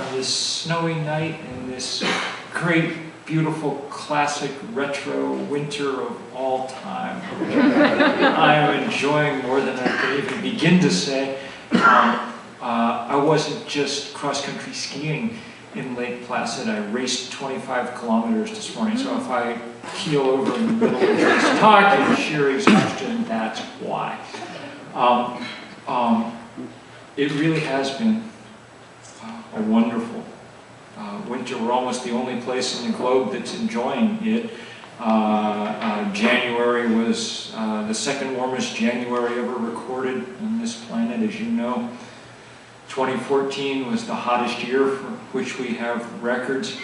on this snowy night in this great, beautiful, classic, retro winter of all time. I am enjoying more than I can even begin to say. I wasn't just cross-country skiing in Lake Placid. I raced 25 kilometers this morning, so if I keel over in the middle of this talk in sheer exhaustion, that's why. It really has been a wonderful winter. We're almost the only place in the globe that's enjoying it. January was the second warmest January ever recorded on this planet, as you know. 2014 was the hottest year for which we have records.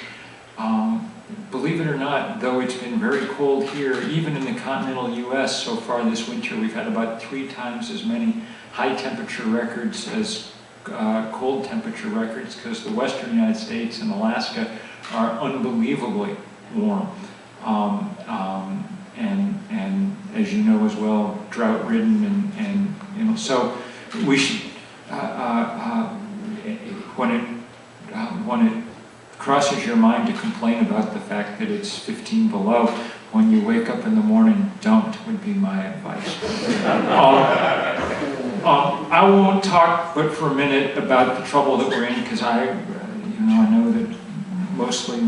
Believe it or not, though it's been very cold here, even in the continental US so far this winter, we've had about 3 times as many high temperature records as cold temperature records, because the western United States and Alaska are unbelievably warm. And as you know as well, drought ridden, and you know, so we should, when it crosses your mind to complain about the fact that it's 15 below, when you wake up in the morning, don't, would be my advice. I won't talk but for a minute about the trouble that we're in, because I know that mostly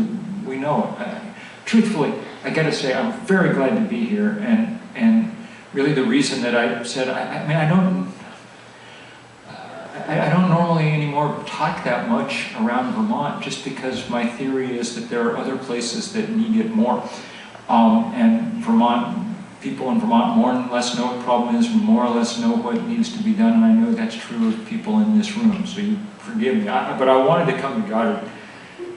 we know it. Truthfully, I got to say, I'm very glad to be here, and really the reason that I said, I don't normally anymore talk that much around Vermont, just because my theory is that there are other places that need it more. And people in Vermont more or less know what the problem is, more or less know what needs to be done, and I know that's true of people in this room, so you forgive me. But I wanted to come to Goddard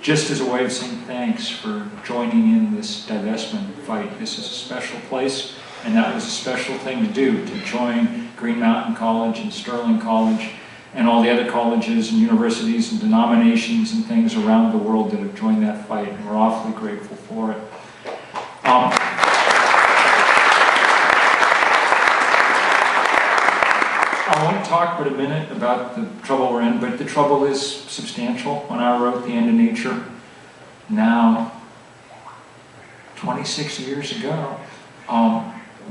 just as a way of saying thanks for joining in this divestment fight. This is a special place, and that was a special thing to do, to join Green Mountain College and Sterling College and all the other colleges and universities and denominations and things around the world that have joined that fight, and we're awfully grateful for it. I won't talk but a minute about the trouble we're in, but the trouble is substantial. When I wrote The End of Nature, now 26 years ago,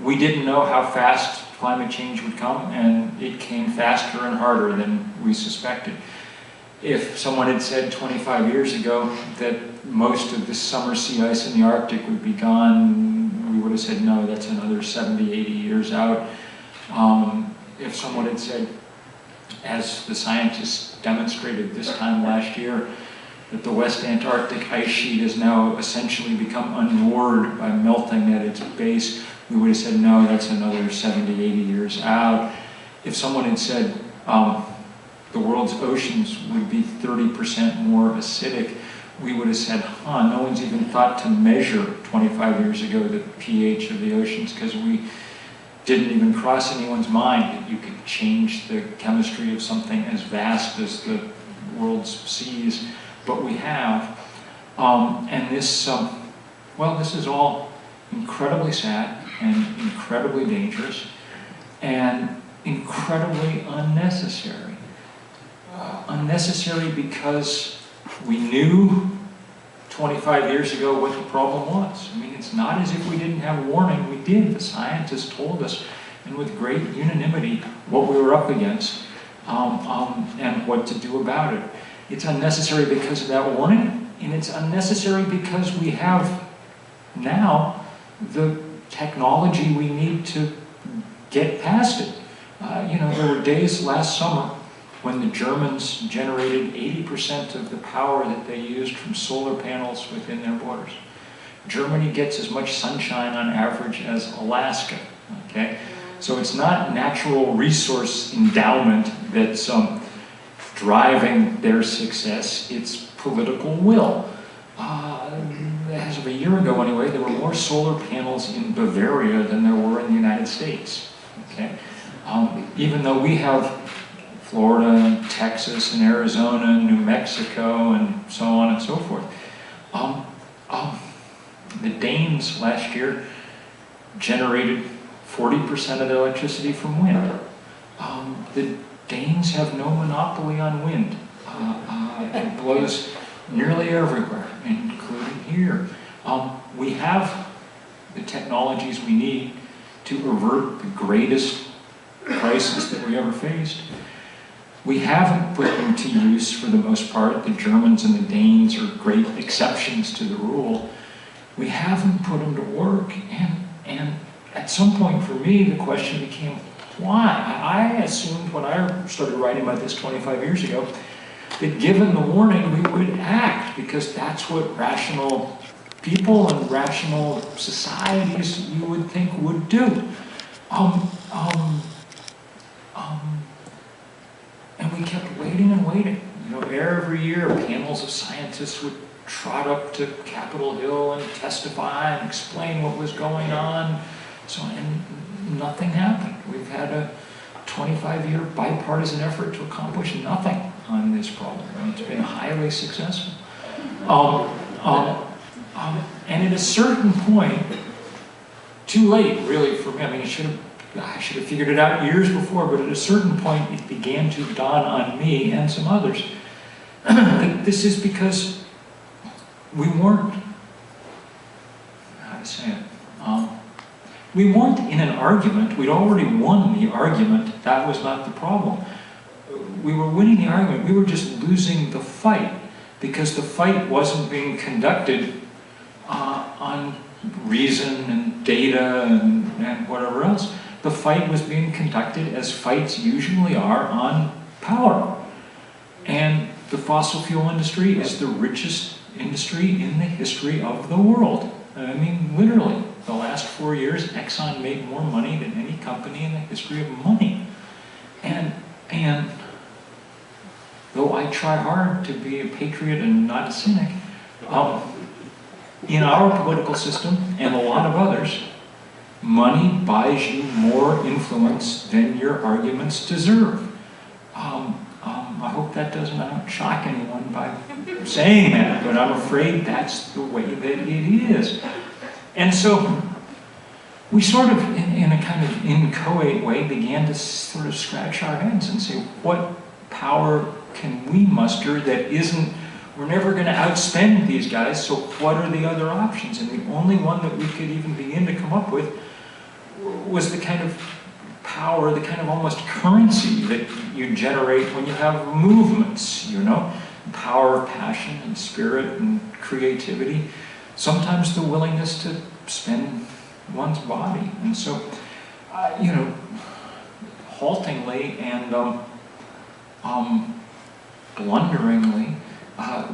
we didn't know how fast climate change would come, and it came faster and harder than we suspected. If someone had said 25 years ago that most of the summer sea ice in the Arctic would be gone, we would have said, no, that's another 70, 80 years out. If someone had said, as the scientists demonstrated this time last year, that the West Antarctic ice sheet has now essentially become unmoored by melting at its base, we would have said, no, that's another 70, 80 years out. If someone had said the world's oceans would be 30% more acidic, we would have said, no one's even thought to measure 25 years ago the pH of the oceans, because we didn't even cross anyone's mind that you could change the chemistry of something as vast as the world's seas, but we have. And this, this is all incredibly sad and incredibly dangerous and incredibly unnecessary. Unnecessary because we knew 25 years ago what the problem was. I mean, it's not as if we didn't have warning. We did. The scientists told us, and with great unanimity, what we were up against and what to do about it. It's unnecessary because of that warning, and it's unnecessary because we have now the technology we need to get past it. There were days last summer when the Germans generated 80% of the power that they used from solar panels within their borders. Germany gets as much sunshine on average as Alaska, okay? So it's not natural resource endowment that's driving their success, it's political will. As of a year ago anyway, there were more solar panels in Bavaria than there were in the United States, okay? Even though we have Florida and Texas and Arizona and New Mexico and so on and so forth. The Danes last year generated 40% of their electricity from wind. The Danes have no monopoly on wind. It blows nearly everywhere, including here. We have the technologies we need to avert the greatest crisis that we ever faced. We haven't put them to use for the most part. The Germans and the Danes are great exceptions to the rule. We haven't put them to work, and at some point for me the question became, why? I assumed when I started writing about this 25 years ago that given the warning we would act, because that's what rational people and rational societies you would think would do. And we kept waiting and waiting. You know, every year panels of scientists would trot up to Capitol Hill and testify and explain what was going on. So, and nothing happened. We've had a 25-year bipartisan effort to accomplish nothing on this problem. And it's been highly successful. And at a certain point, too late really for me, I mean, I should have figured it out years before, but at a certain point it began to dawn on me and some others that this is because we weren't, how to say it, we weren't in an argument. We'd already won the argument. That was not the problem. We were winning the argument. We were just losing the fight because the fight wasn't being conducted on reason and data and whatever else. The fight was being conducted as fights usually are on power. And the fossil fuel industry is the richest industry in the history of the world. I mean, literally, the last 4 years, Exxon made more money than any company in the history of money. And though I try hard to be a patriot and not a cynic, in our political system and a lot of others, money buys you more influence than your arguments deserve. I hope that doesn't shock anyone by saying that, but I'm afraid that's the way that it is. And so we sort of, in a kind of inchoate way, began to sort of scratch our heads and say, what power can we muster that isn't, we're never going to outspend these guys, so what are the other options? And the only one that we could even begin to come up with was the kind of power, the kind of almost currency that you generate when you have movements, you know? Power, passion, and spirit, and creativity. Sometimes the willingness to spend one's body. And so, you know, haltingly and blunderingly,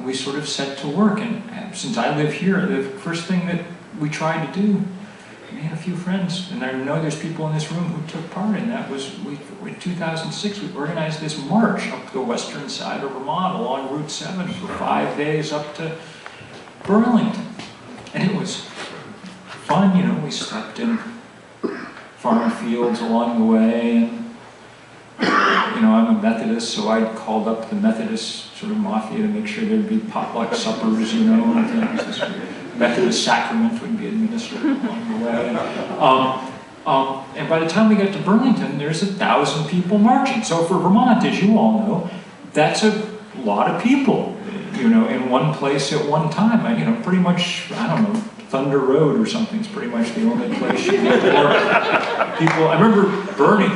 we sort of set to work. And since I live here, the first thing that we tried to do, we had a few friends, and I know there's people in this room who took part in that, was in 2006 we organized this march up the western side of Vermont along Route 7 for 5 days up to Burlington. And it was fun, you know, we slept in farm fields along the way, and you know, I'm a Methodist, so I called up the Methodist sort of mafia to make sure there'd be potluck suppers, you know, and things. This Methodist sacrament would be administered along the way. And by the time we got to Burlington, there's 1,000 people marching. So for Vermont, as you all know, that's a lot of people, you know, in one place at one time. You know, pretty much, I don't know, Thunder Road or something is pretty much the only place you get more people. I remember Bernie,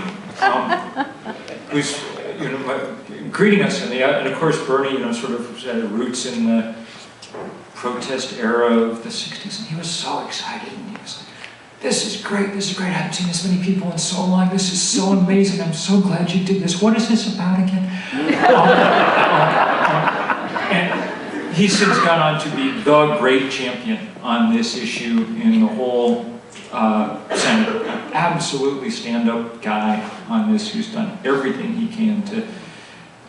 who's, you know, greeting us, and of course Bernie, you know, sort of had roots in the protest era of the 60s, and he was so excited, and he was like, this is great, I haven't seen this many people in so long, this is so amazing, I'm so glad you did this, what is this about again? And he's since gone on to be the great champion on this issue in the whole Senate. Absolutely stand-up guy on this, who's done everything he can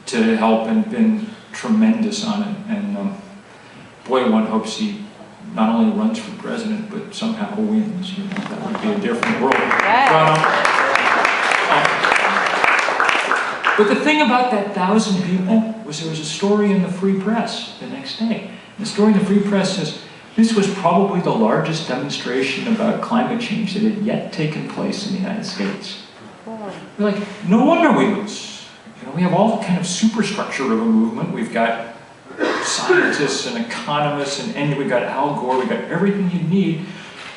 to help and been tremendous on it. And boy, one hopes he not only runs for president, but somehow wins. You know, that would be a different world. But the thing about that 1,000 people was there was a story in the Free Press the next day. The story in the Free Press says, this was probably the largest demonstration about climate change that had yet taken place in the United States. We're like, no wonder we lose. we have all the kind of superstructure of a movement. We've got scientists and economists, and we've got Al Gore, we've got everything you need.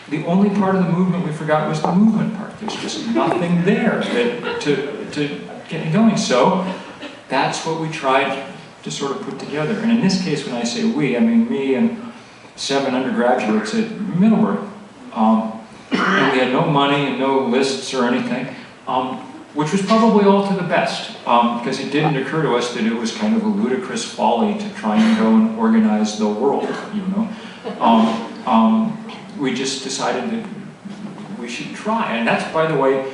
The only part of the movement we forgot was the movement part. There's just nothing there to get it going. So that's what we tried to sort of put together. And in this case, when I say we, I mean me and 7 undergraduates at Middlebury. And we had no money and no lists or anything, which was probably all to the best, because it didn't occur to us that it was kind of a ludicrous folly to try and go and organize the world, you know. We just decided that we should try. And that's, by the way,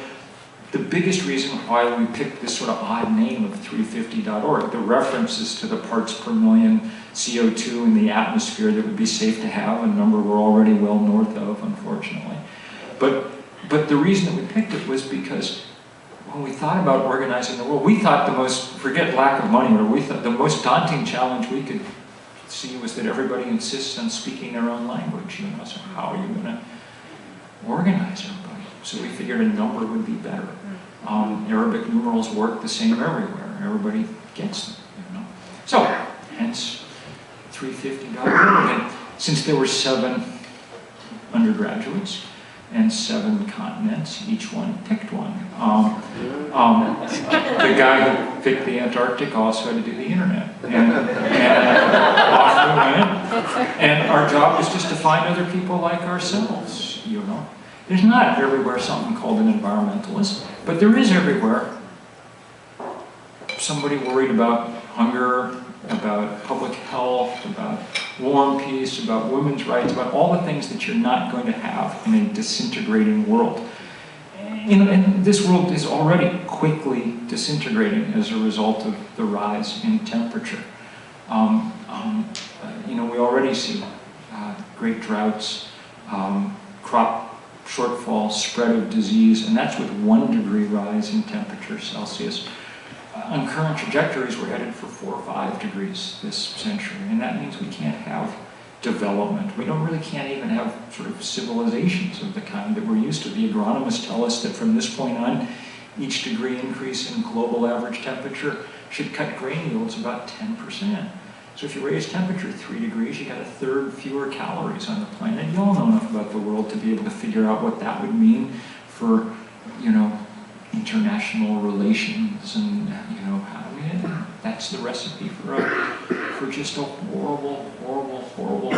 the biggest reason why we picked this sort of odd name of 350.org. The references to the parts per million CO2 in the atmosphere that would be safe to have, a number we're already well north of, unfortunately. But the reason that we picked it was because when we thought about organizing the world, we thought forget lack of money, or we thought the most daunting challenge we could see was that everybody insists on speaking their own language, you know, so how are you going to organize everybody? So we figured a number would be better. Arabic numerals work the same everywhere. Everybody gets them, you know. So, hence 350.org. And since there were 7 undergraduates and 7 continents, each one picked one. The guy who picked the Antarctic also had to do the internet. And off we went. And our job was just to find other people like ourselves, you know. There's not everywhere something called an environmentalist, but there is everywhere somebody worried about hunger, about public health, about war and peace, about women's rights, about all the things that you're not going to have in a disintegrating world. And this world is already quickly disintegrating as a result of the rise in temperature. You know, we already see great droughts, crop shortfall, spread of disease, and that's with 1 degree rise in temperature Celsius. On current trajectories, we're headed for 4 or 5 degrees this century, and that means we can't have development. We can't even have sort of civilizations of the kind that we're used to. The agronomists tell us that from this point on, each degree increase in global average temperature should cut grain yields about 10%. So if you raise temperature 3 degrees, you got 1/3 fewer calories on the planet. You all know enough about the world to be able to figure out what that would mean for, you know, international relations, and you know, that's the recipe for just a horrible, horrible, horrible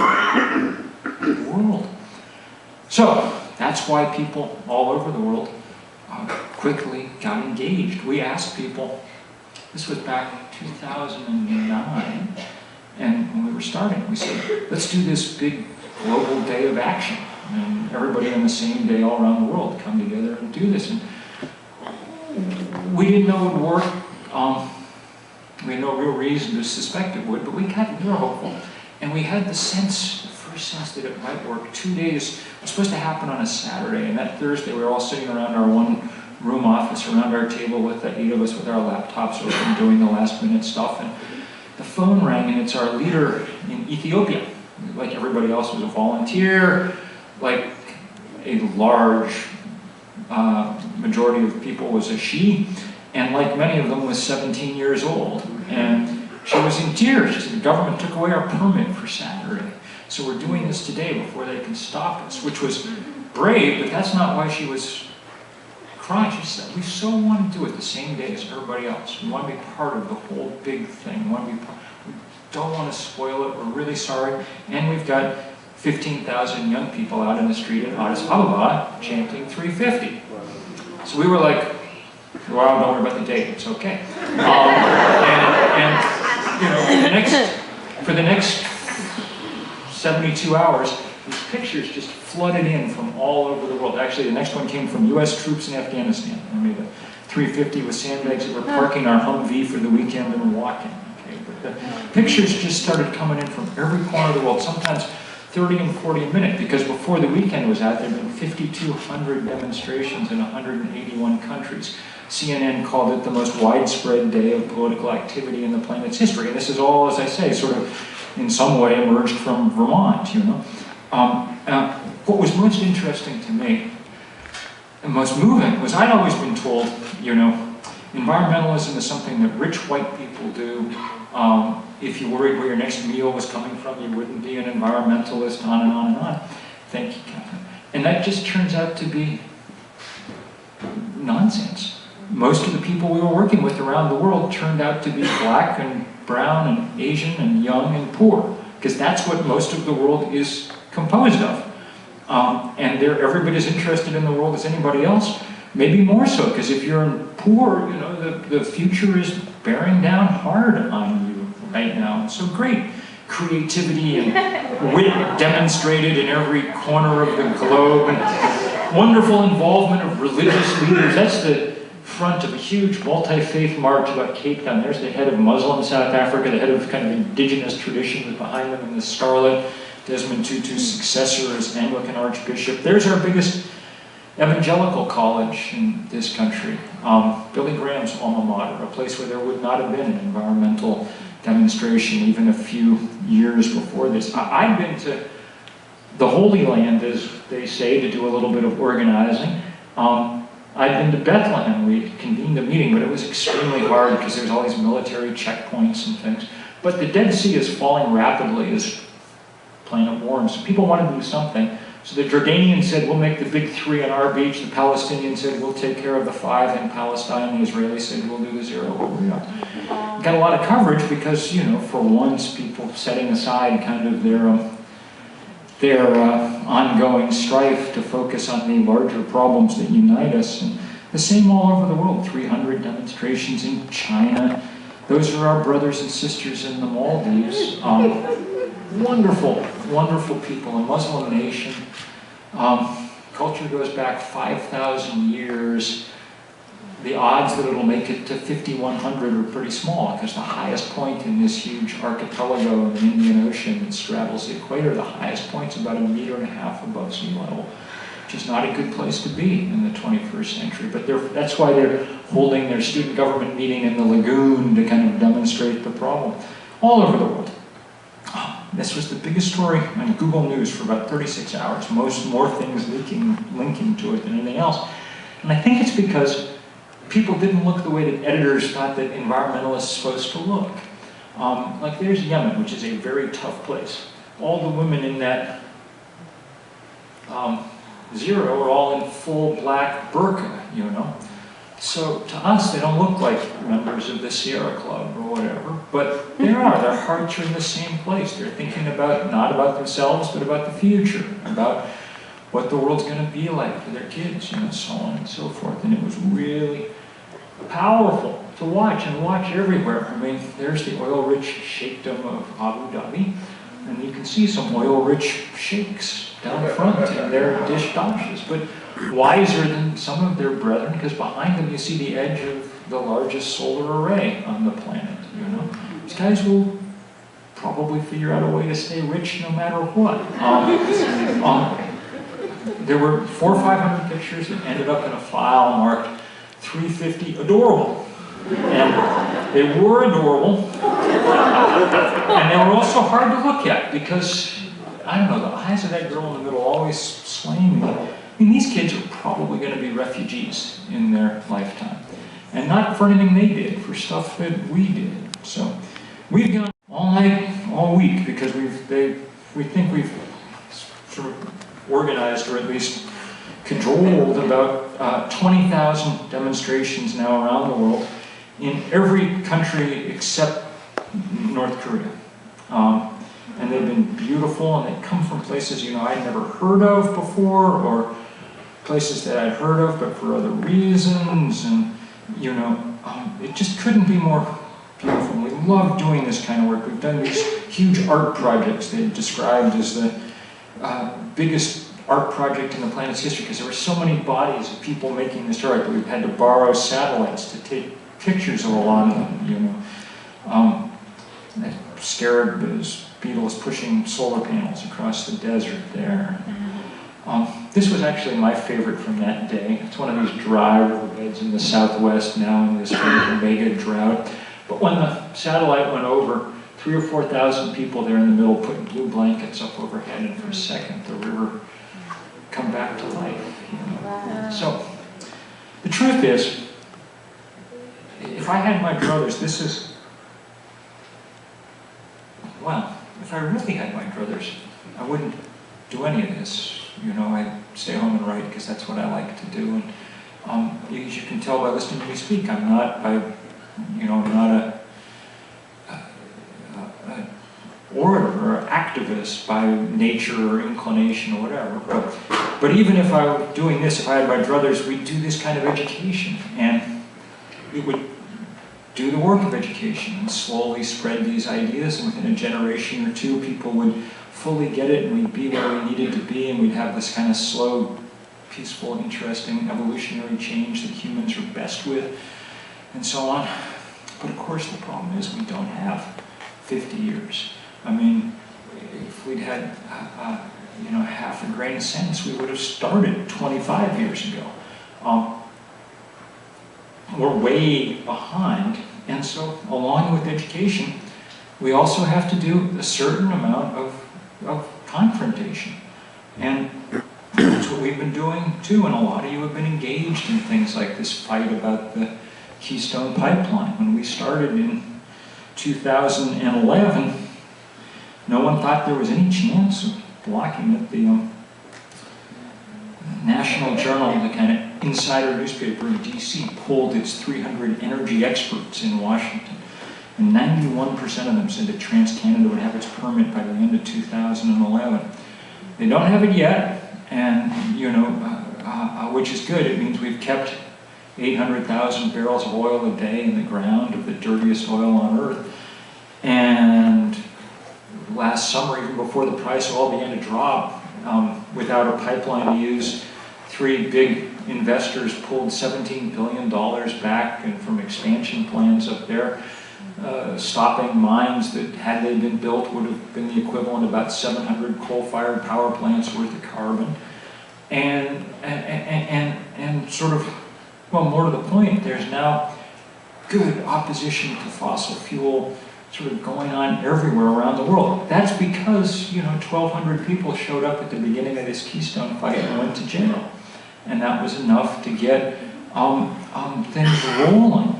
world. So that's why people all over the world quickly got engaged. We asked people. This was back 2009, and when we were starting, we said, let's do this big global day of action, and everybody on the same day all around the world come together and do this. And we didn't know it would work. We had no real reason to suspect it would, but we were hopeful. And we had the first sense that it might work. 2 days, it was supposed to happen on a Saturday, and that Thursday we were all sitting around our one-room office, around our table with the 8 of us with our laptops open, doing the last-minute stuff. And the phone rang, and it's our leader in Ethiopia. Like everybody else, was a volunteer, like a large majority of people was a she, and like many of them was 17 years old. And she was in tears. She said, the government took away our permit for Saturday, so we're doing this today before they can stop us, which was brave, but that's not why she was crying. She said, we so want to do it the same day as everybody else. We want to be part of the whole big thing. We don't want to spoil it. We're really sorry. And we've got 15,000 young people out in the street in Addis Ababa chanting 350. So we were like, well, don't worry about the date, it's okay. And you know, for the next 72 hours, these pictures just flooded in from all over the world. Actually, the next one came from U.S. troops in Afghanistan. I made a 350 with sandbags that were parking our Humvee for the weekend and walking. Okay, but the pictures just started coming in from every corner of the world, sometimes 30 and 40 a minute, because before the weekend was out, there had been 5,200 demonstrations in 181 countries. CNN called it the most widespread day of political activity in the planet's history. And this is all, as I say, sort of in some way emerged from Vermont, you know. What was most interesting to me and most moving was I'd always been told, you know, Environmentalism is something that rich white people do. If you worried where your next meal was coming from, you wouldn't be an environmentalist, on and on and on. Thank you, Catherine. And that just turns out to be nonsense. Most of the people we were working with around the world turned out to be black and brown and Asian and young and poor, because that's what most of the world is composed of. And they're every bit as interested in the world as anybody else, maybe more so, because if you're poor, you know, the future is bearing down hard on you right now. And so great creativity and wit demonstrated in every corner of the globe, and wonderful involvement of religious leaders. That's the front of a huge multi-faith march about Cape Town. There's the head of Muslim South Africa, the head of kind of indigenous traditions behind them in the scarlet. Desmond Tutu's successor as Anglican Archbishop. There's our biggest evangelical college in this country. Billy Graham's alma mater, a place where there would not have been an environmental demonstration even a few years before this. I've been to the Holy Land, as they say, to do a little bit of organizing. I've been to Bethlehem. We convened a meeting, but it was extremely hard because there's all these military checkpoints and things. But the Dead Sea is falling rapidly as planet warms. So people wanted to do something. So the Jordanians said, we'll make the big 3 on our beach. The Palestinians said, we'll take care of the 5 in Palestine. The Israelis said, we'll do the 0 where we are. Got a lot of coverage because, you know, for once, people setting aside kind of their ongoing strife to focus on the larger problems that unite us. And the same all over the world. 300 demonstrations in China. Those are our brothers and sisters in the Maldives. Wonderful, wonderful people, a Muslim nation. Culture goes back 5,000 years. The odds that it'll make it to 5,100 are pretty small, because the highest point in this huge archipelago in the Indian Ocean that straddles the equator, the highest point's about 1.5 meters above sea level, which is not a good place to be in the 21st century. But that's why they're holding their student government meeting in the lagoon to kind of demonstrate the problem all over the world. This was the biggest story on Google News for about 36 hours, more things linking to it than anything else. And I think it's because people didn't look the way that editors thought that environmentalists are supposed to look. Like there's Yemen, which is a very tough place. All the women in that 0 are all in full black burqa, you know. So to us, they don't look like members of the Sierra Club or whatever, but they are. Their hearts are in the same place. They're thinking not about themselves, but about the future, about what the world's going to be like for their kids, you know, so on and so forth. And it was really powerful to watch, and watch everywhere. I mean, there's the oil-rich sheikhdom of Abu Dhabi, and you can see some oil-rich sheikhs down front in their dish dashes, but wiser than some of their brethren, because behind them you see the edge of the largest solar array on the planet, you know. These guys will probably figure out a way to stay rich no matter what. There were 400 or 500 pictures that ended up in a file marked 350 adorable. And they were adorable, and they were also hard to look at because, I don't know, the eyes of that girl in the middle always swaying me. I mean, these kids are probably going to be refugees in their lifetime. And not for anything they did, for stuff that we did. So we've gone all night, all week, because we think we've sort of organized, or at least controlled, about 20,000 demonstrations now around the world in every country except North Korea. And they've been beautiful, and they come from places, you know, I'd never heard of before, or places that I'd heard of, but for other reasons, and, you know, it just couldn't be more beautiful. We love doing this kind of work. We've done these huge art projects they've described as the biggest art project in the planet's history, because there were so many bodies of people making this art that we've had to borrow satellites to take pictures of a lot of them, you know. That scarab beetle is pushing solar panels across the desert there. This was actually my favorite from that day. It's one of these dry riverbeds in the southwest now in this kind of mega drought. But when the satellite went over, 3,000 or 4,000 people there in the middle putting blue blankets up overhead, and for a second the river come back to life. You know? So the truth is, if I had my druthers, this is, well, if I really had my druthers, I wouldn't do any of this. You know, I'd stay home and write because that's what I like to do. And as you can tell by listening to me speak, I'm not an orator or an activist by nature or inclination or whatever. But even if I were doing this, if I had my druthers, we'd do this kind of education. And we would do the work of education and slowly spread these ideas. And within a generation or two, people would fully get it, and we'd be where we needed to be, and we'd have this kind of slow, peaceful, interesting evolutionary change that humans are best with, and so on. But of course the problem is we don't have 50 years. I mean, if we'd had half a grain of sense, we would have started 25 years ago. We're way behind, and so along with education, we also have to do a certain amount of confrontation. And that's what we've been doing too, and a lot of you have been engaged in things like this fight about the Keystone Pipeline. When we started in 2011, no one thought there was any chance of blocking it. The National Journal, the kind of insider newspaper in DC, polled its 300 energy experts in Washington. And 91% of them said that TransCanada would have its permit by the end of 2011. They don't have it yet, and which is good. It means we've kept 800,000 barrels of oil a day in the ground, of the dirtiest oil on earth. And last summer, even before the price of oil began to drop, without a pipeline to use, 3 big investors pulled $17 billion back and from expansion plans up there. Stopping mines that, had they been built, would have been the equivalent of about 700 coal-fired power plants worth of carbon. And sort of, well, more to the point, there's now good opposition to fossil fuel sort of going on everywhere around the world. That's because, 1,200 people showed up at the beginning of this Keystone fight and went to jail. And that was enough to get things rolling.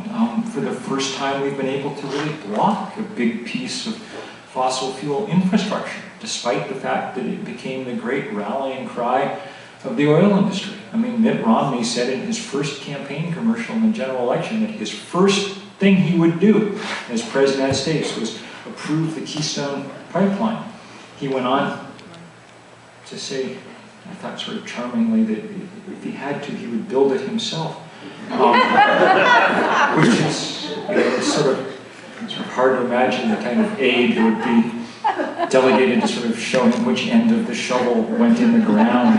For the first time, we've been able to really block a big piece of fossil fuel infrastructure, despite the fact that it became the great rallying cry of the oil industry. I mean, Mitt Romney said in his first campaign commercial in the general election that his first thing he would do as President of the United States was approve the Keystone Pipeline. He went on to say, I thought sort of charmingly, that if he had to, he would build it himself. Which is, it's sort of hard to imagine the kind of aide who would be delegated to sort of show him which end of the shovel went in the ground.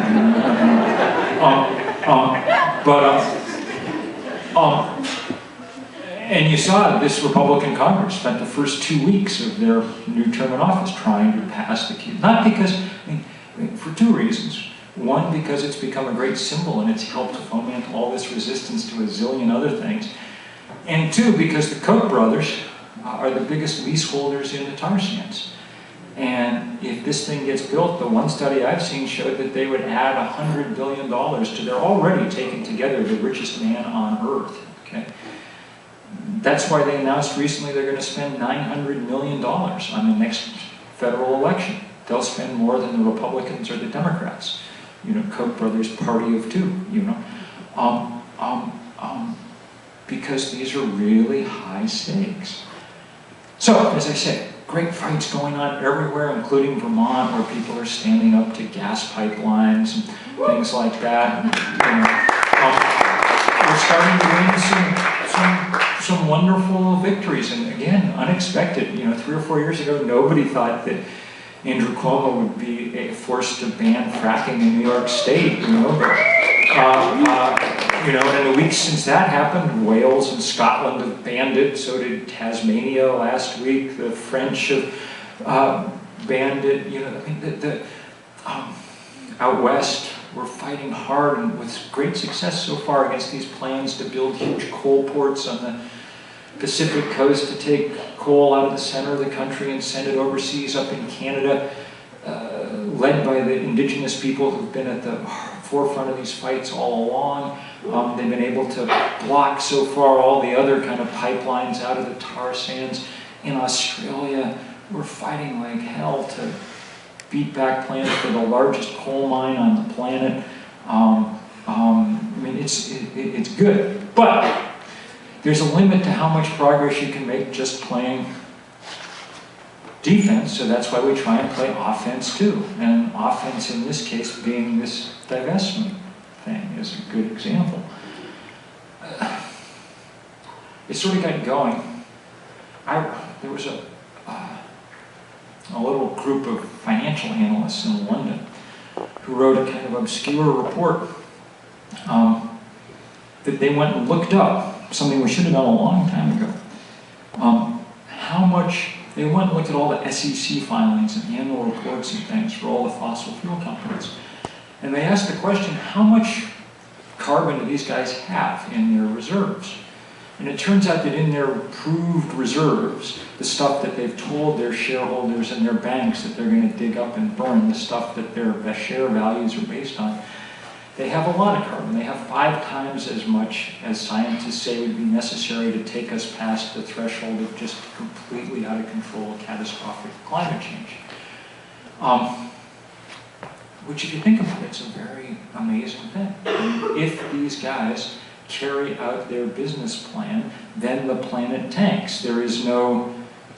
And you saw this Republican Congress spent the first 2 weeks of their new term in office trying to pass the key. Not because, for 2 reasons. One, because it's become a great symbol and it's helped to foment all this resistance to a zillion other things. And 2, because the Koch brothers are the biggest leaseholders in the tar sands. And if this thing gets built, the one study I've seen showed that they would add $100 billion to their already taken together the richest man on earth. Okay? That's why they announced recently they're going to spend $900 million on the next federal election. They'll spend more than the Republicans or the Democrats. Koch brothers, party of 2, because these are really high stakes. So, as I said, great fights going on everywhere, including Vermont, where people are standing up to gas pipelines and things like that. We're starting to win some wonderful victories, and again, unexpected. 3 or 4 years ago, nobody thought that Andrew Cuomo would be forced to ban fracking in New York State, and in the weeks since that happened, Wales and Scotland have banned it, so did Tasmania last week, the French have banned it, out west, we're fighting hard and with great success so far against these plans to build huge coal ports on the Pacific coast to take coal out of the center of the country and send it overseas up in Canada, led by the indigenous people who've been at the forefront of these fights all along. They've been able to block so far all the other kind of pipelines out of the tar sands. In Australia, we're fighting like hell to beat back plans for the largest coal mine on the planet. I mean, it's good, but there's a limit to how much progress you can make just playing defense, so that's why we try and play offense too. And offense in this case being this divestment thing is a good example. It sort of got going. There was a little group of financial analysts in London who wrote a kind of obscure report that they went and looked up, something we should have done a long time ago. How much, they went and looked at all the SEC filings and annual reports and things for all the fossil fuel companies. And they asked the question, how much carbon do these guys have in their reserves? And it turns out that in their proved reserves, the stuff that they've told their shareholders and their banks that they're going to dig up and burn, the stuff that their share values are based on, they have a lot of carbon. They have 5 times as much as scientists say would be necessary to take us past the threshold of just completely out of control, catastrophic climate change. Which, if you think about it, it's a very amazing thing. I mean, if these guys carry out their business plan, then the planet tanks. There is no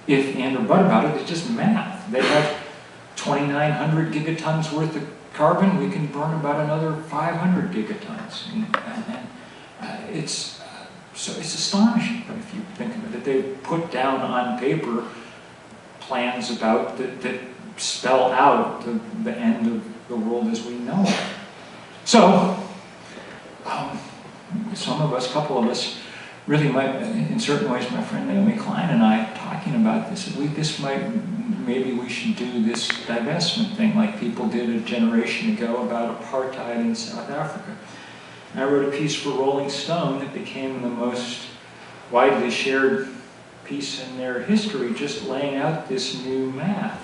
if, and, or but about it. It's just math. They have 2,900 gigatons worth of carbon. We can burn about another 500 gigatons. So it's astonishing if you think of it, that they put down on paper plans about that spell out the end of the world as we know it. So, some of us, a couple of us, really might, in certain ways, my friend Naomi Klein and I talking about this, maybe we should do this divestment thing like people did a generation ago about apartheid in South Africa. And I wrote a piece for Rolling Stone that became the most widely shared piece in their history, just laying out this new math.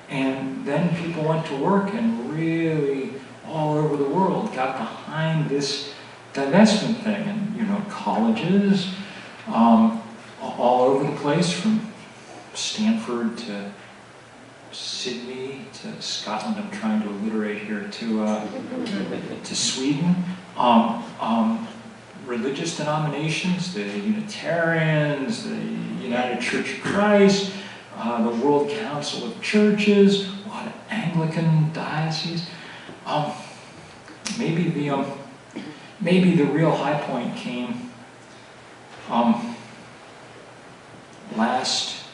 And then people went to work and really, all over the world, got behind this divestment thing. And, you know, colleges all over the place, from Stanford to Sydney to Scotland, I'm trying to alliterate here, to Sweden. Religious denominations, the Unitarians, the United Church of Christ, the World Council of Churches, a lot of Anglican dioceses. Maybe the real high point came last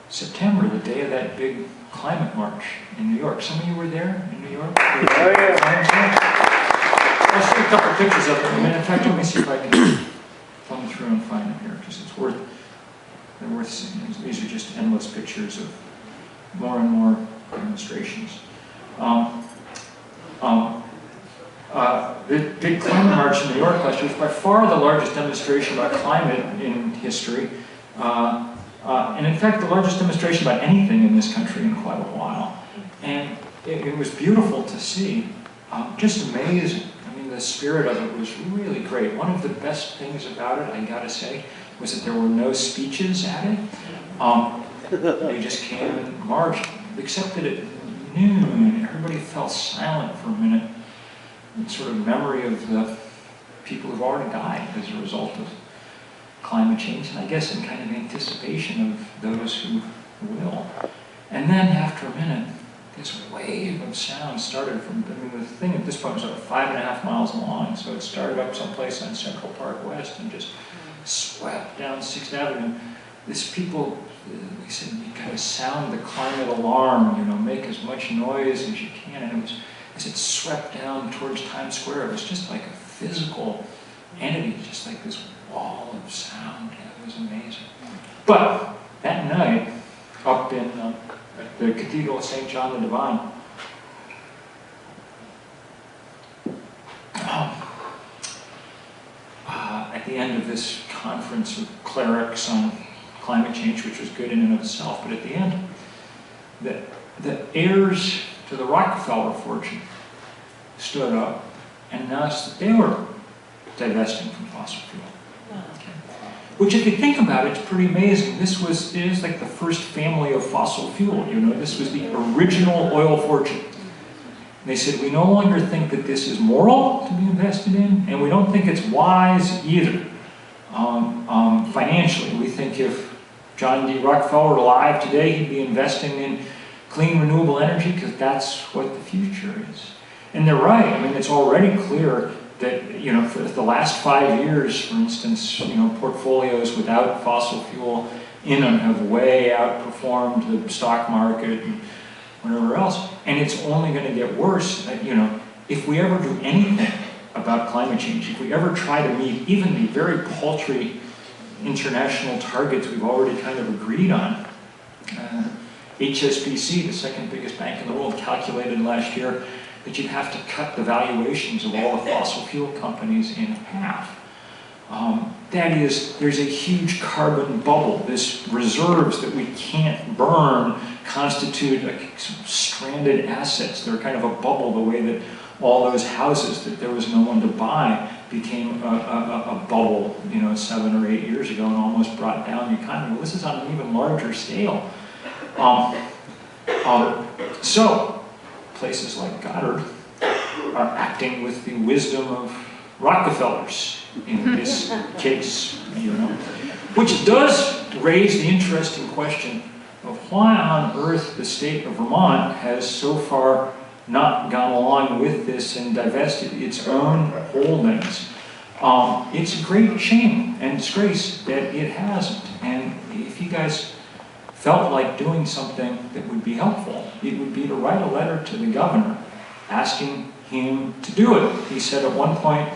September, the day of that big climate march in New York. Some of you were there in New York? Oh, yeah. I'll show you a couple of pictures of them. In fact, let me see if I can thumb through and find them here, because they're worth seeing. These are just endless pictures of more and more demonstrations. The big climate march in New York last year was by far the largest demonstration about climate in history. And in fact, the largest demonstration about anything in this country in quite a while. And it was beautiful to see, just amazing. I mean, the spirit of it was really great. One of the best things about it, I gotta say, was that there were no speeches at it. They just came and marched, except that at noon, everybody fell silent for a minute in sort of memory of the people who've already died as a result of climate change, and I guess in kind of anticipation of those who will. And then after a minute, this wave of sound started from, I mean, the thing at this point was about 5.5 miles long, so it started up someplace on Central Park West and just swept down 6th Avenue. These people, they said, you gotta sound the climate alarm, you know, make as much noise as you can, and it was, as it swept down towards Times Square, it was just like a physical entity, just like this wall of sound. It was amazing. But that night, up in at the Cathedral of St. John the Divine, at the end of this conference of clerics on climate change, which was good in and of itself, but at the end, the heirs to the Rockefeller fortune stood up and announced that they were divesting from fossil fuel. Okay. Which, if you think about it, it's pretty amazing. It is like the first family of fossil fuel. You know, this was the original oil fortune. And they said, we no longer think that this is moral to be invested in, and we don't think it's wise either. Financially, we think if John D. Rockefeller were alive today, he'd be investing in clean, renewable energy because that's what the future is. And they're right. I mean, it's already clear that, you know, for the last 5 years, for instance, you know, portfolios without fossil fuel in them have way outperformed the stock market and whatever else. And it's only going to get worse, you know, if we ever do anything about climate change, if we ever try to meet even the very paltry international targets we've already kind of agreed on. HSBC, the second biggest bank in the world, calculated last year that you'd have to cut the valuations of all the fossil fuel companies in half. That is, there's a huge carbon bubble. This reserves that we can't burn constitute stranded assets. They're kind of a bubble, the way that all those houses that there was no one to buy became a bubble, you know, 7 or 8 years ago, and almost brought down the economy. Well, this is on an even larger scale. So, places like Goddard are acting with the wisdom of Rockefellers in this case, you know, which does raise the interesting question of why on earth the state of Vermont has so far not gone along with this and divested its own holdings. It's a great shame and disgrace that it hasn't. And if you guys felt like doing something that would be helpful, it would be to write a letter to the governor asking him to do it. He said at one point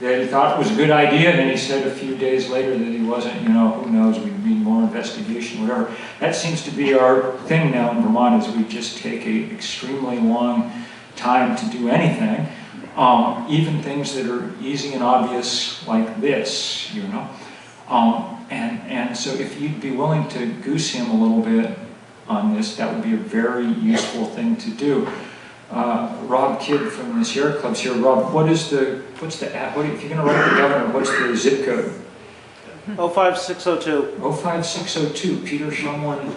that he thought it was a good idea, and then he said a few days later that he wasn't, you know, who knows, we need more investigation, whatever. That seems to be our thing now in Vermont, is we just take an extremely long time to do anything, even things that are easy and obvious like this, you know. And so if you'd be willing to goose him a little bit on this, that would be a very useful thing to do. Rob Kidd from the Sierra Club's here. Rob, if you're going to write the governor, what's the zip code? 05602. 05602. Peter Shumlin,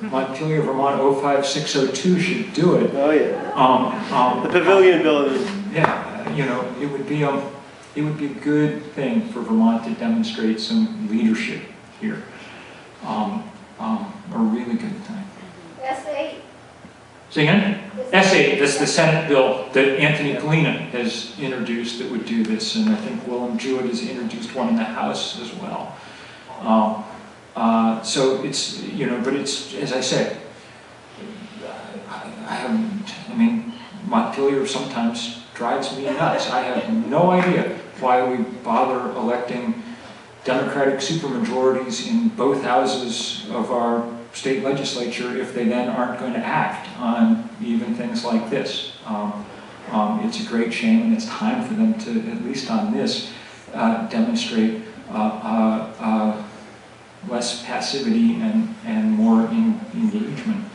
Montpelier, Vermont, 05602 should do it. Oh yeah. The Pavilion Building. Yeah, you know, it would be a good thing for Vermont to demonstrate some leadership here. A really good thing. S8. Say again? S8, that's the Senate bill that Anthony Galena has introduced that would do this, and I think Willem Jewett has introduced one in the House as well. So it's, you know, but it's, as I say, I mean, Montpelier sometimes drives me nuts. I have no idea why we bother electing Democratic supermajorities in both houses of our state legislature if they then aren't going to act on even things like this. It's a great shame, and it's time for them to, at least on this, demonstrate less passivity and more engagement.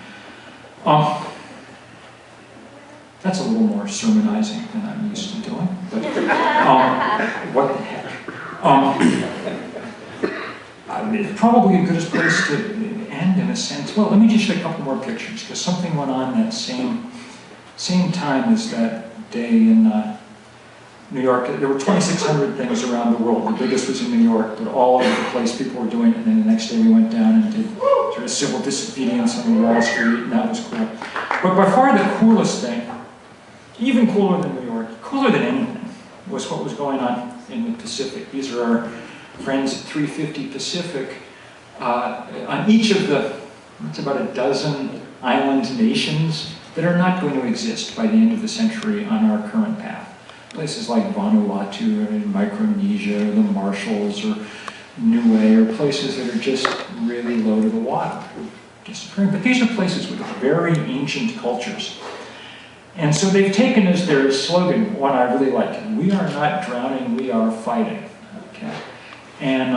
That's a little more sermonizing than I'm used to doing, but what the heck. It's probably a good place to end in a sense. Well, let me just show a couple more pictures, because something went on that same time as that day in New York. There were 2,600 things around the world. The biggest was in New York, but all over the place people were doing it. And then the next day we went down and did sort of civil disobedience on Wall Street, and that was cool. But by far the coolest thing, even cooler than New York, cooler than anything, was what was going on in the Pacific. These are our friends at 350 Pacific. On each of the, it's about a dozen island nations that are not going to exist by the end of the century on our current path. Places like Vanuatu or Micronesia or the Marshalls or Niue are places that are just really low to the water, disappearing. But these are places with very ancient cultures. And so they've taken as their slogan, one I really like, "We are not drowning, we are fighting." Okay? And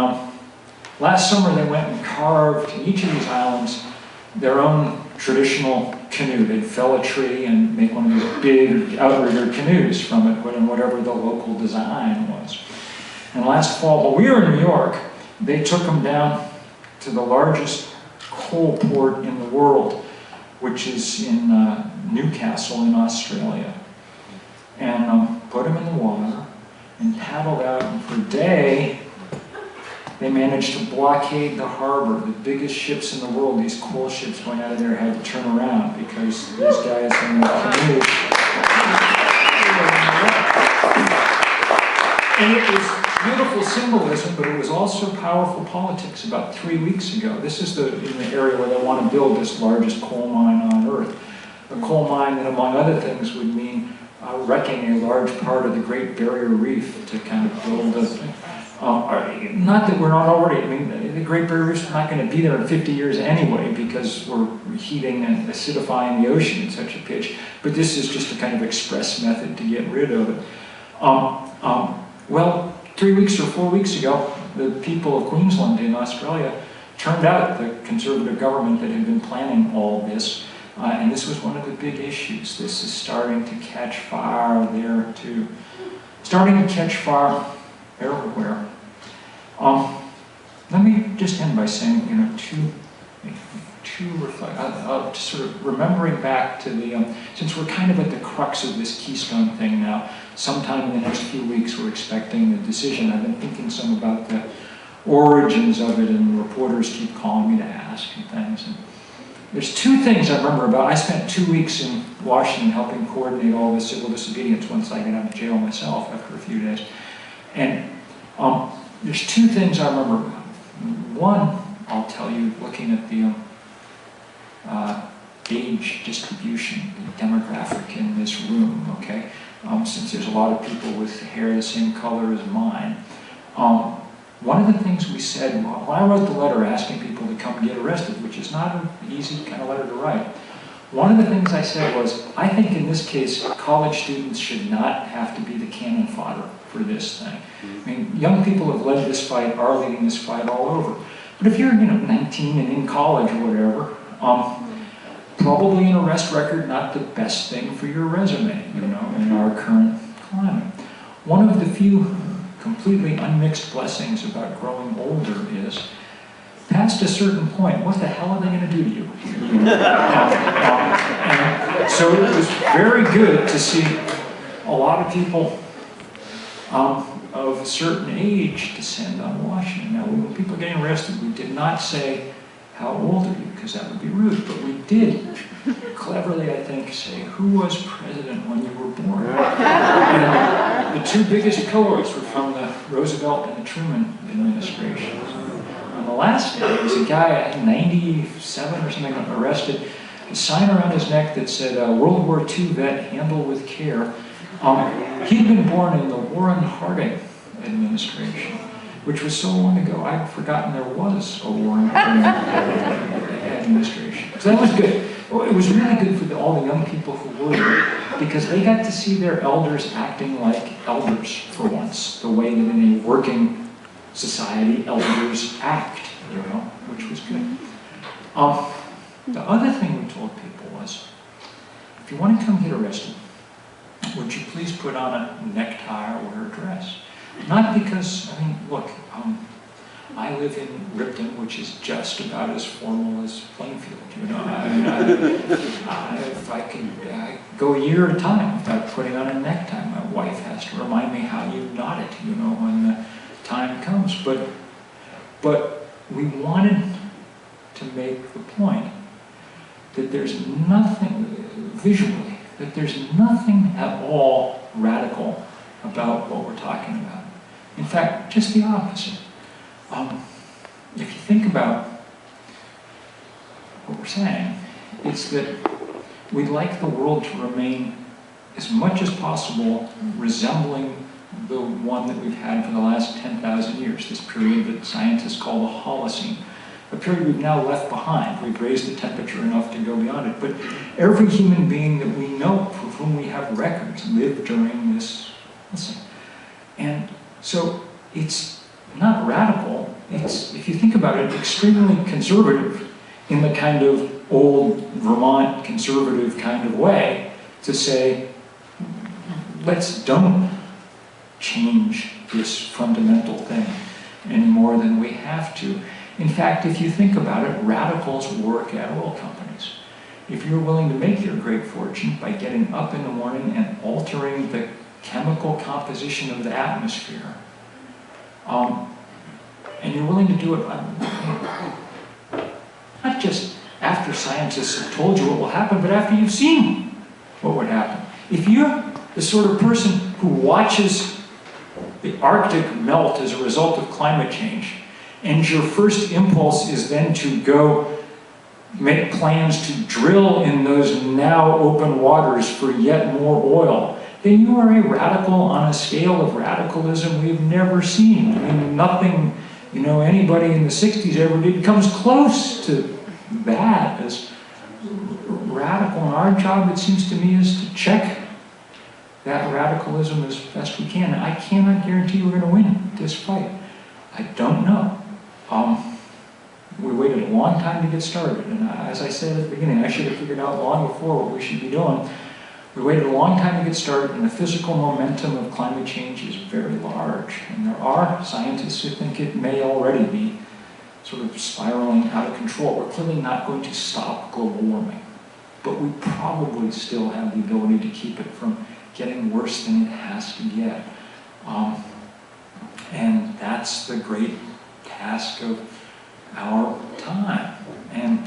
last summer they went and carved in each of these islands their own traditional canoe. They'd fell a tree and make one of these big outrigger canoes from it, whatever the local design was. And last fall, while we were in New York, they took them down to the largest coal port in the world, which is in Newcastle in Australia, and put them in the water and paddled out, and for a day they managed to blockade the harbor. The biggest ships in the world, these coal ships going out of there, had to turn around because these guys in the canoes. And it was beautiful symbolism, but it was also powerful politics. About 3 weeks ago, this is in the area where they want to build this largest coal mine on Earth. A coal mine that, among other things, would mean wrecking a large part of the Great Barrier Reef to kind of build not that we're not already, I mean, the Great Barrier Reef is not going to be there in 50 years anyway because we're heating and acidifying the ocean at such a pitch, but this is just a kind of express method to get rid of it. Well, 3 weeks or 4 weeks ago, the people of Queensland in Australia turned out the Conservative government that had been planning all this, and this was one of the big issues. This is starting to catch fire there too. Starting to catch fire everywhere. Let me just end by saying, just sort of remembering back to the, since we're kind of at the crux of this Keystone thing now, sometime in the next few weeks we're expecting the decision. I've been thinking some about the origins of it, and reporters keep calling me to ask and things. And there's two things I remember about. I spent 2 weeks in Washington helping coordinate all this civil disobedience once I got out of jail myself after a few days. And there's two things I remember. One, I'll tell you, looking at the age distribution, the demographic in this room, okay? Since there's a lot of people with hair the same color as mine. One of the things we said, when I wrote the letter asking people to come get arrested, which is not an easy kind of letter to write, one of the things I said was, I think in this case, college students should not have to be the cannon fodder for this thing. I mean, young people who have led this fight are leading this fight all over. But if you're, 19 and in college or whatever, probably an arrest record, not the best thing for your resume, in our current climate. One of the few completely unmixed blessings about growing older is, past a certain point, what the hell are they going to do to you? And so it was very good to see a lot of people of a certain age descend on Washington. Now, when people are getting arrested, we did not say, how old are you? Because that would be rude. But we did, cleverly, I think, say, who was president when you were born? And the two biggest cohorts were from the Roosevelt and the Truman administration. On the last day, there was a guy, 97 or something, arrested, a sign around his neck that said, World War II vet, handle with care. He'd been born in the Warren Harding administration, which was so long ago, I'd forgotten there was a Warren Harding administration. So that was good. Well, it was really good for all the young people who were there, because they got to see their elders acting like elders for once, the way that in a working society elders act, which was good. The other thing we told people was, if you want to come get arrested, would you please put on a necktie or wear a dress? Not because, look, I live in Ripton, which is just about as formal as Plainfield, if I could go a year at a time without putting on a necktie. My wife has to remind me how you knot it, when the time comes. But we wanted to make the point that there's nothing, visually, that there's nothing at all radical about what we're talking about. In fact, just the opposite. If you think about what we're saying, it's that we'd like the world to remain as much as possible resembling the one that we've had for the last 10,000 years, this period that scientists call the Holocene, a period we've now left behind. We've raised the temperature enough to go beyond it, but every human being that we know, for whom we have records, lived during this Holocene. And so it's not radical, it's, if you think about it, extremely conservative in the kind of old Vermont conservative kind of way to say, don't change this fundamental thing any more than we have to. In fact, if you think about it, radicals work at oil companies. If you're willing to make your great fortune by getting up in the morning and altering the chemical composition of the atmosphere, and you're willing to do it not just after scientists have told you what will happen, but after you've seen what would happen. If you're the sort of person who watches the Arctic melt as a result of climate change, and your first impulse is then to go make plans to drill in those now open waters for yet more oil, then you are a radical on a scale of radicalism we've never seen. I mean, nothing, anybody in the 60s ever did comes close to that as radical. And our job, it seems to me, is to check that radicalism as best we can. I cannot guarantee we're going to win this fight. I don't know. We waited a long time to get started, and as I said at the beginning, I should have figured out long before what we should be doing. We waited a long time to get started, and the physical momentum of climate change is very large. And there are scientists who think it may already be sort of spiraling out of control. We're clearly not going to stop global warming, but we probably still have the ability to keep it from getting worse than it has to get. And that's the great task of our time. And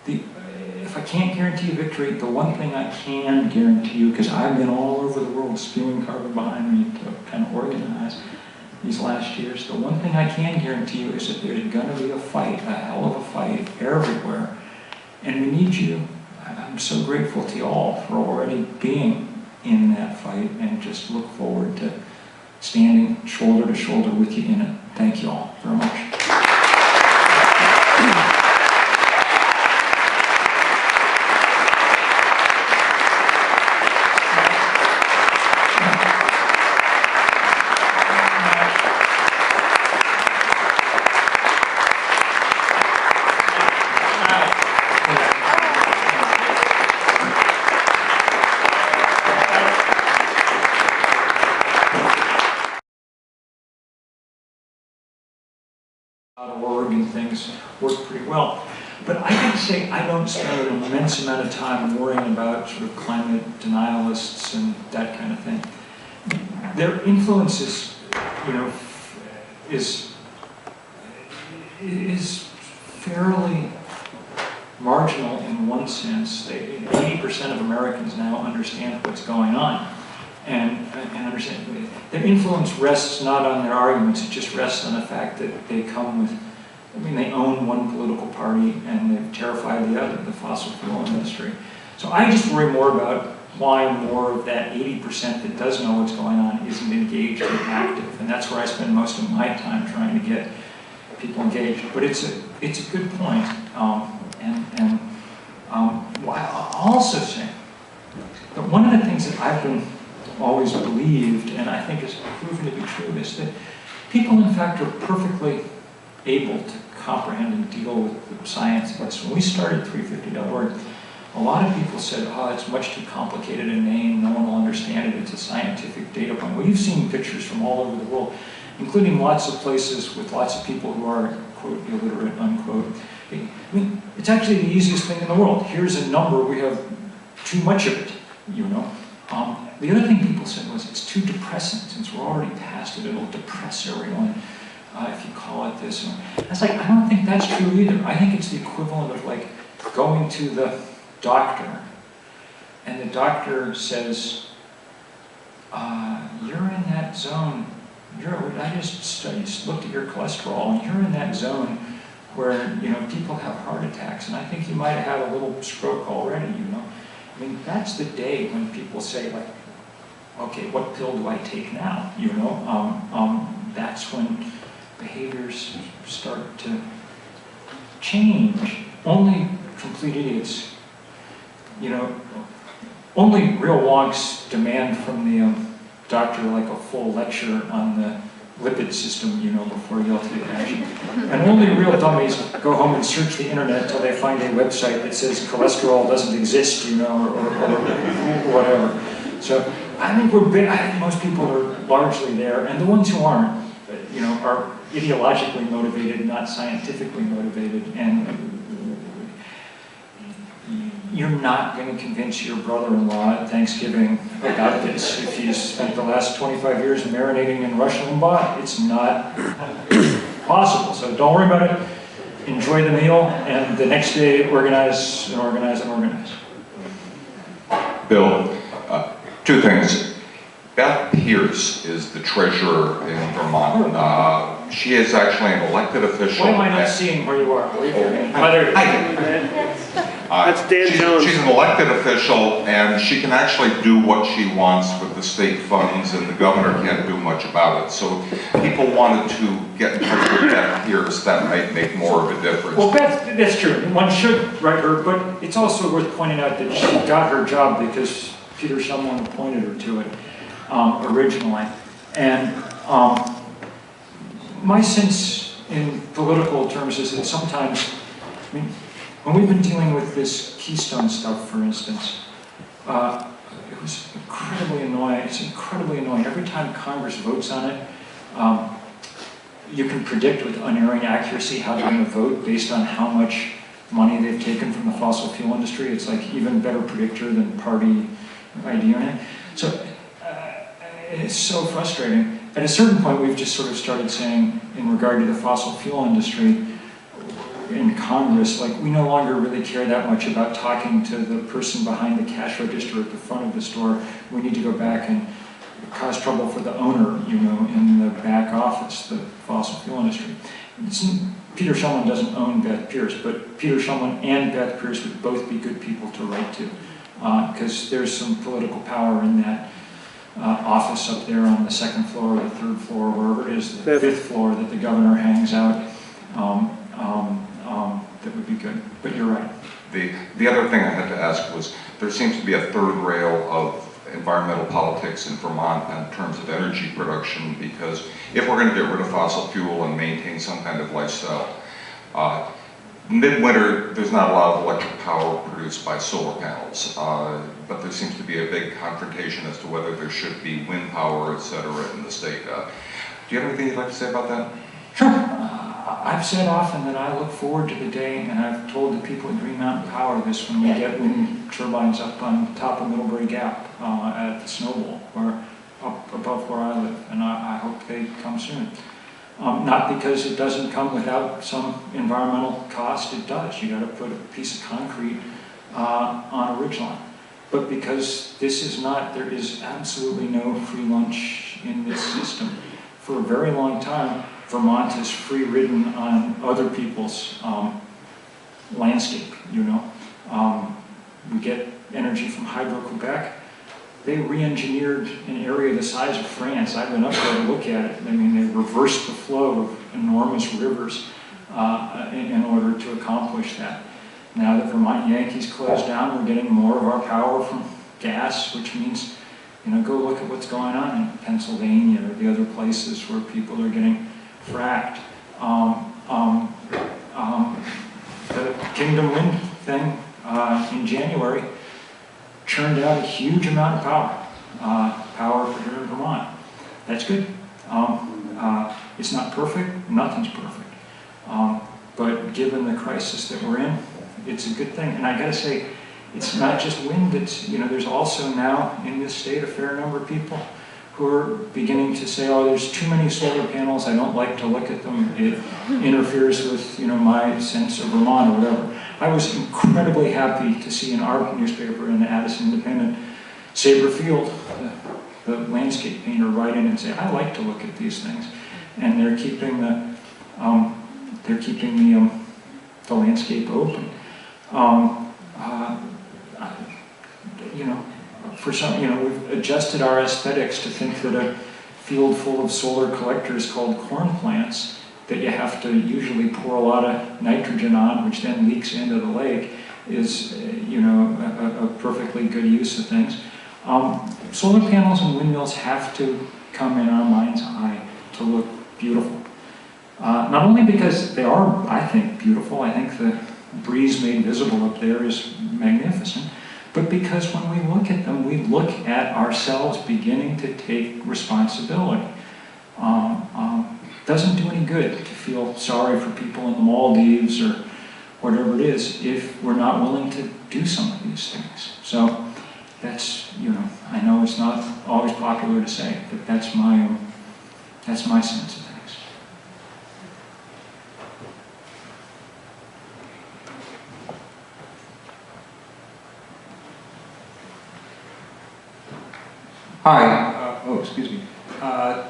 if I can't guarantee you victory, the one thing I can guarantee you, because I've been all over the world spewing carbon behind me to kind of organize these last years, the one thing I can guarantee you is that there's going to be a fight, a hell of a fight everywhere. And we need you. I'm so grateful to you all for already being in that fight, and just look forward to standing shoulder to shoulder with you in it. Thank you all very much. And things work pretty well. But I can say I don't spend an immense amount of time worrying about sort of climate denialists and that kind of thing. Their influence is fairly marginal in one sense. 80% of Americans now understand what's going on. And understand their influence rests not on their arguments, it just rests on the fact that they come with, they own one political party and they've terrified the other, the fossil fuel industry. So I just worry more about why more of that 80% that does know what's going on isn't engaged and active. And that's where I spend most of my time trying to get people engaged. But it's a good point. I'll also say that one of the things that I've always believed, and I think is proven to be true, is that people in fact are perfectly able to comprehend and deal with the science of this. When we started 350.org, a lot of people said, oh, it's much too complicated a name, no one will understand it, it's a scientific data point. Well, you've seen pictures from all over the world, including lots of places with lots of people who are, quote, illiterate, unquote. It's actually the easiest thing in the world. Here's a number, we have too much of it, The other thing people said was, it's too depressing, since we're already past it, it'll depress everyone if you call it this. It's like, I don't think that's true either. I think it's the equivalent of like going to the doctor, and the doctor says, you're in that zone, I just looked at your cholesterol, and you're in that zone where people have heart attacks, and I think you might have had a little stroke already, that's the day when people say, like, okay, what pill do I take now? That's when behaviors start to change. Only complete idiots, only real wonks demand from the doctor like a full lecture on the lipid system, you know, before you'll take action. And only real dummies go home and search the internet until they find a website that says cholesterol doesn't exist, you know, or whatever. So I think I think most people are largely there, and the ones who aren't, you know, are ideologically motivated, not scientifically motivated, and you're not going to convince your brother-in-law at Thanksgiving about this if he's spent the last 25 years marinating in Rush Limbaugh. It's not possible. So don't worry about it. Enjoy the meal, and the next day organize and organize and organize. Bill, two things. Beth Pierce is the treasurer in Vermont. She is actually an elected official. Why am I not seeing where you are? That's Dan Jones. She's an elected official, and she can actually do what she wants with the state funds, and the governor can't do much about it. So if people wanted to get in touch with Beth Pierce, that might make more of a difference. Well, Beth, that's true. One should write her, but it's also worth pointing out that she got her job because Peter Shumlin appointed her to it originally. And my sense in political terms is that sometimes, I mean, when we've been dealing with this Keystone stuff, for instance, it was incredibly annoying. It's incredibly annoying. Every time Congress votes on it, you can predict with unerring accuracy how they're going to vote based on how much money they've taken from the fossil fuel industry. It's like even better predictor than party ID. So it's so frustrating. At a certain point, we've just sort of started saying, in regard to the fossil fuel industry, in Congress, like, we no longer really care that much about talking to the person behind the cash register at the front of the store. We need to go back and cause trouble for the owner, you know, in the back office, the fossil fuel industry. Peter Shumlin doesn't own Beth Pierce, but Peter Shumlin and Beth Pierce would both be good people to write to, because there's some political power in that office up there on the second floor or the third floor, wherever it is, the fifth floor that the governor hangs out. That would be good, but you're right. The other thing I had to ask was, there seems to be a third rail of environmental politics in Vermont in terms of energy production, because if we're going to get rid of fossil fuel and maintain some kind of lifestyle, midwinter there's not a lot of electric power produced by solar panels, but there seems to be a big confrontation as to whether there should be wind power, etc. in the state. Do you have anything you'd like to say about that? Sure. I've said often that I look forward to the day, and I've told the people at Green Mountain Power this, when we get wind turbines up on top of Middlebury Gap at the Snowball, or up above where I live, and I hope they come soon. Not because it doesn't come without some environmental cost, it does. You got to put a piece of concrete on a ridgeline. But because this is not, there is absolutely no free lunch in this system. For a very long time, Vermont is free-ridden on other people's landscape, you know. We get energy from Hydro-Quebec. They re-engineered an area the size of France. I've been up there to look at it. I mean, they reversed the flow of enormous rivers in order to accomplish that. Now that Vermont Yankees closed down, we're getting more of our power from gas, which means, you know, go look at what's going on in Pennsylvania or the other places where people are getting fracked. The Kingdom Wind thing in January churned out a huge amount of power for here in Vermont. That's good. It's not perfect. Nothing's perfect. But given the crisis that we're in, it's a good thing. And I got to say, it's not just wind. It's, you know, there's also now in this state a fair number of people who are beginning to say, oh, there's too many solar panels, I don't like to look at them, it interferes with, you know, my sense of Vermont or whatever. I was incredibly happy to see in our newspaper, in the Addison Independent, Sabre Field, the landscape painter, write in and say, I like to look at these things. And they're keeping the landscape open. You know, for some, you know, we've adjusted our aesthetics to think that a field full of solar collectors called corn plants that you have to usually pour a lot of nitrogen on, which then leaks into the lake, is, you know, a perfectly good use of things. Solar panels and windmills have to come in our mind's eye to look beautiful. Not only because they are, I think, beautiful, I think the breeze made visible up there is magnificent, but because when we look at them, we look at ourselves beginning to take responsibility. Doesn't do any good to feel sorry for people in the Maldives or whatever it is if we're not willing to do some of these things. So that's, I know it's not always popular to say, but that's my sense of things. Hi, excuse me.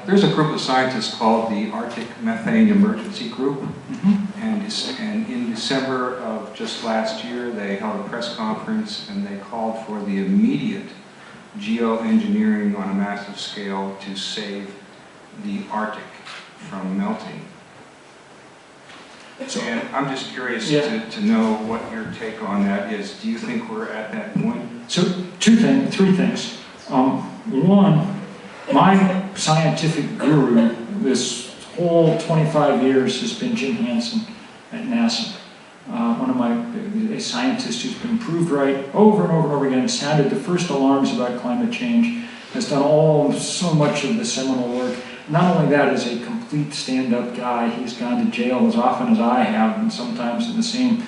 There's a group of scientists called the Arctic Methane Emergency Group, and in December of just last year, they held a press conference and they called for the immediate geoengineering on a massive scale to save the Arctic from melting. And I'm just curious to know what your take on that is. Do you think we're at that point? So three things. One, my scientific guru this whole 25 years has been Jim Hansen at NASA. A scientist who's been proved right over and over and over again, sounded the first alarms about climate change, has done so much of the seminal work. Not only that, is a complete stand-up guy. He's gone to jail as often as I have, and sometimes in the same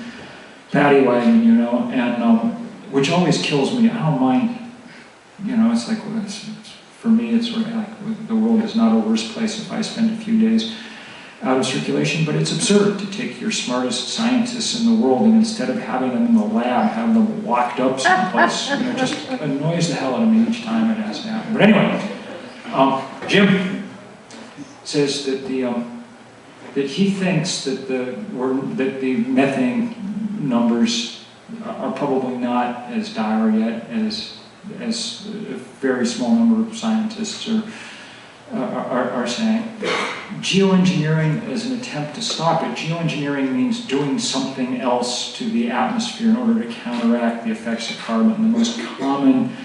paddy wagon, and which always kills me. I don't mind, it's like, for me, it's sort of like the world is not a worse place if I spend a few days out of circulation, but it's absurd to take your smartest scientists in the world and instead of having them in the lab, have them locked up someplace. It just annoys the hell out of me each time it has to happen. But anyway, Jim says that that he thinks that the methane numbers are probably not as dire yet as a very small number of scientists are saying. Geoengineering is an attempt to stop it. Geoengineering means doing something else to the atmosphere in order to counteract the effects of carbon. The most common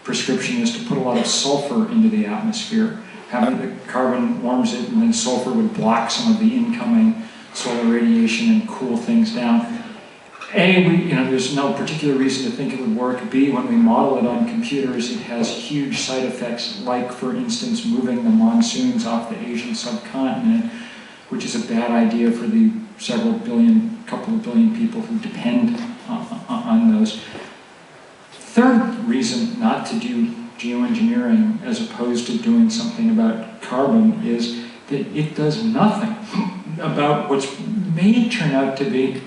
prescription is to put a lot of sulfur into the atmosphere. Having the carbon warms it, and then sulfur would block some of the incoming solar radiation and cool things down. A, there's no particular reason to think it would work. B, when we model it on computers, it has huge side effects, like, for instance, moving the monsoons off the Asian subcontinent, which is a bad idea for the couple of billion people who depend on those. Third reason not to do geoengineering as opposed to doing something about carbon is that it does nothing about what's may turn out to be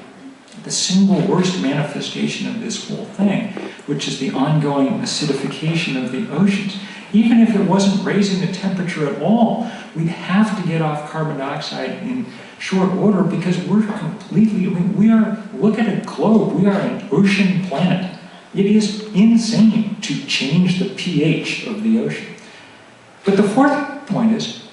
the single worst manifestation of this whole thing, which is the ongoing acidification of the oceans. Even if it wasn't raising the temperature at all, we'd have to get off carbon dioxide in short order because we're completely, look at a globe, we are an ocean planet. It is insane to change the pH of the ocean. But the fourth point is,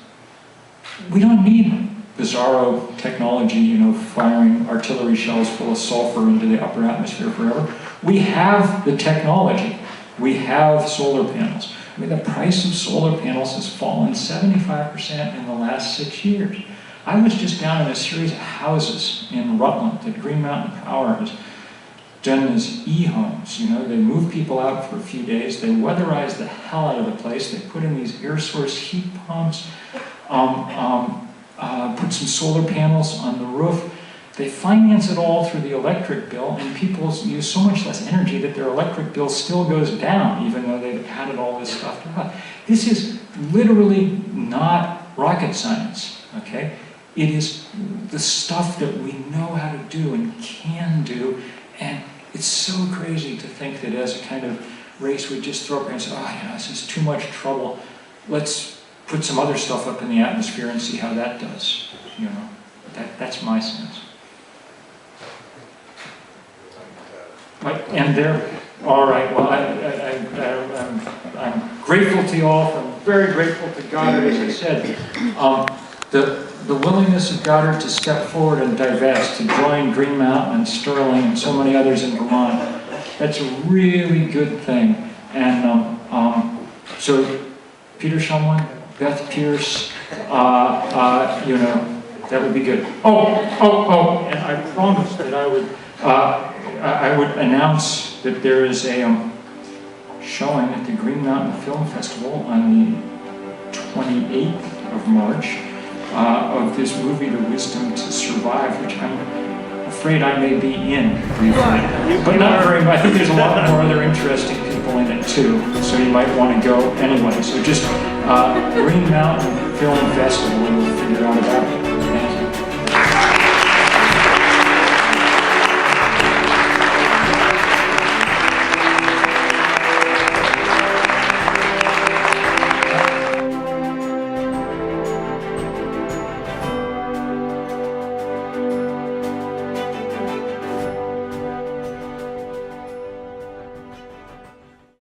we don't need bizarro technology, firing artillery shells full of sulfur into the upper atmosphere forever. We have the technology. We have solar panels. The price of solar panels has fallen 75% in the last 6 years. I was just down in a series of houses in Rutland that Green Mountain Power has done as e-homes. They move people out for a few days, they weatherize the hell out of the place, they put in these air source heat pumps, put some solar panels on the roof. They finance it all through the electric bill, and people use so much less energy that their electric bill still goes down, even though they've added all this stuff to it. This is literally not rocket science, okay? It is the stuff that we know how to do and can do, and it's so crazy to think that as a kind of race we just throw up and say, this is too much trouble. Let's put some other stuff up in the atmosphere and see how that does. That's my sense. And there, all right. Well, I'm grateful to you all. I'm very grateful to Goddard, as I said. The willingness of Goddard to step forward and divest, to join Green Mountain and Sterling and so many others in Vermont, that's a really good thing. And so Peter Shumlin, Beth Pierce, you know, that would be good. Oh, and I promised that I would announce that there is a showing at the Green Mountain Film Festival on the 28th of March of this movie, The Wisdom to Survive, which I'm afraid I may be in briefly. But not very much. I think there's a lot more other interesting people in it too, so you might want to go anyway. So just Green Mountain Film Festival, and we'll figure out about it.